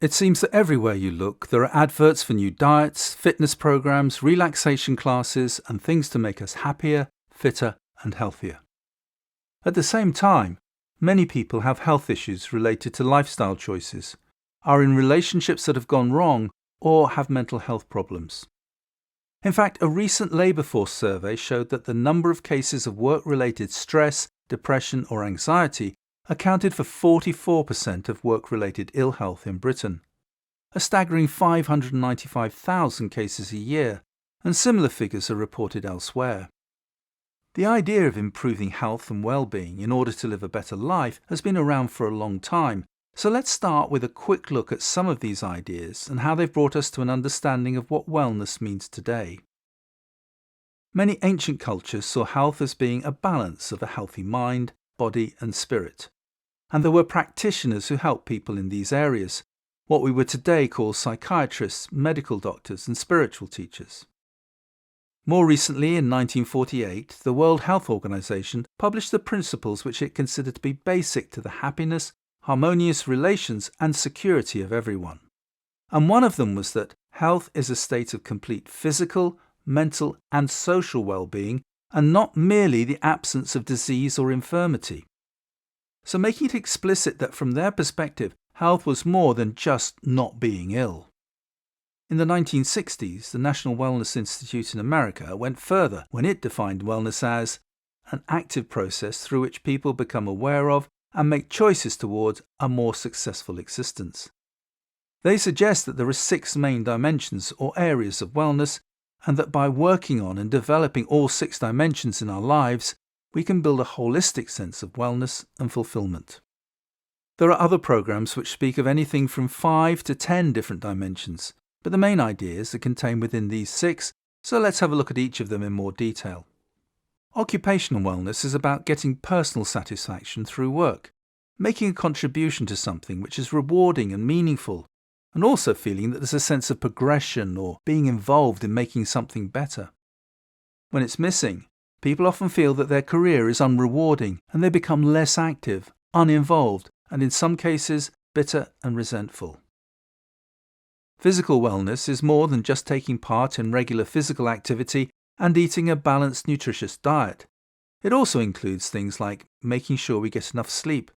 It seems that everywhere you look, there are adverts for new diets, fitness programs, relaxation classes, and things to make us happier, fitter, and healthier. At the same time, many people have health issues related to lifestyle choices, are in relationships that have gone wrong, or have mental health problems. In fact, a recent labour force survey showed that the number of cases of work-related stress, depression, or anxiety accounted for 44% of work-related ill health in Britain, a staggering 595,000 cases a year, and similar figures are reported elsewhere. The idea of improving health and well-being in order to live a better life has been around for a long time, so let's start with a quick look at some of these ideas and how they've brought us to an understanding of what wellness means today. Many ancient cultures saw health as being a balance of a healthy mind, body and spirit, and there were practitioners who helped people in these areas, what we would today call psychiatrists, medical doctors and spiritual teachers. More recently, in 1948, the World Health Organization published the principles which it considered to be basic to the happiness, harmonious relations and security of everyone. And one of them was that health is a state of complete physical, mental and social well-being, and not merely the absence of disease or infirmity. So making it explicit that from their perspective, health was more than just not being ill. In the 1960s, the National Wellness Institute in America went further when it defined wellness as an active process through which people become aware of and make choices towards a more successful existence. They suggest that there are 6 main dimensions or areas of wellness, and that by working on and developing all 6 dimensions in our lives, we can build a holistic sense of wellness and fulfilment. There are other programs which speak of anything from 5 to 10 different dimensions, but the main ideas are contained within these 6, so let's have a look at each of them in more detail. Occupational wellness is about getting personal satisfaction through work, making a contribution to something which is rewarding and meaningful, and also feeling that there's a sense of progression or being involved in making something better. When it's missing, people often feel that their career is unrewarding and they become less active, uninvolved, and in some cases, bitter and resentful. Physical wellness is more than just taking part in regular physical activity and eating a balanced, nutritious diet. It also includes things like making sure we get enough sleep,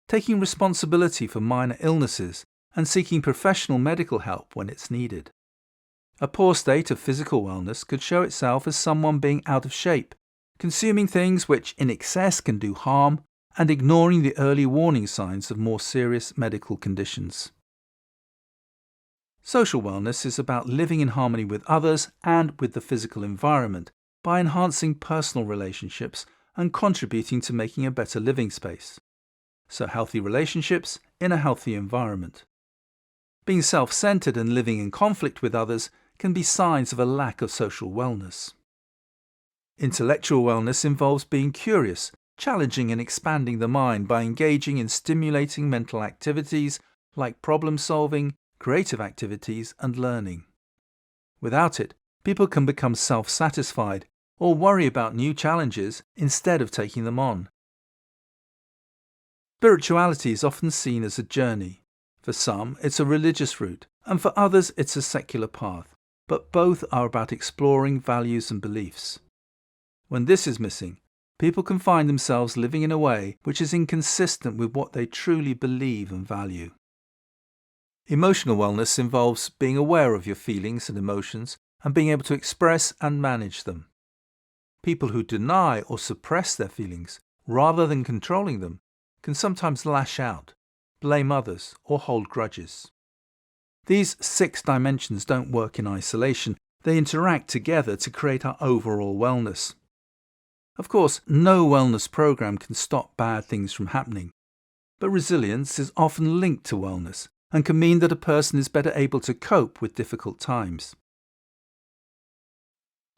taking responsibility for minor illnesses, and seeking professional medical help when it's needed. A poor state of physical wellness could show itself as someone being out of shape, consuming things which in excess can do harm, and ignoring the early warning signs of more serious medical conditions. Social wellness is about living in harmony with others and with the physical environment by enhancing personal relationships and contributing to making a better living space. So healthy relationships in a healthy environment. Being self-centered and living in conflict with others can be signs of a lack of social wellness. Intellectual wellness involves being curious, challenging and expanding the mind by engaging in stimulating mental activities like problem-solving, creative activities and learning. Without it, people can become self-satisfied or worry about new challenges instead of taking them on. Spirituality is often seen as a journey. For some, it's a religious route, and for others, it's a secular path, but both are about exploring values and beliefs. When this is missing, people can find themselves living in a way which is inconsistent with what they truly believe and value. Emotional wellness involves being aware of your feelings and emotions and being able to express and manage them. People who deny or suppress their feelings rather than controlling them can sometimes lash out, blame others, or hold grudges. These 6 dimensions don't work in isolation, they interact together to create our overall wellness. Of course, no wellness program can stop bad things from happening, but resilience is often linked to wellness and can mean that a person is better able to cope with difficult times.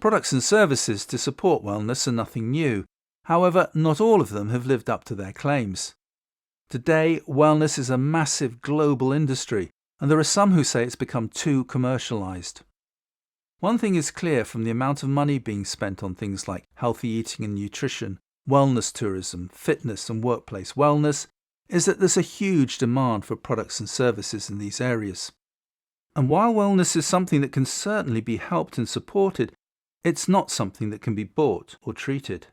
Products and services to support wellness are nothing new. However, not all of them have lived up to their claims. Today, wellness is a massive global industry, and there are some who say it's become too commercialized. One thing is clear from the amount of money being spent on things like healthy eating and nutrition, wellness tourism, fitness and workplace wellness, is that there's a huge demand for products and services in these areas. And while wellness is something that can certainly be helped and supported, it's not something that can be bought or treated.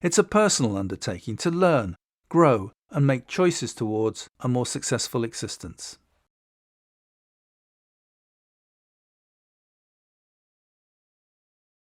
It's a personal undertaking to learn, grow, and make choices towards a more successful existence.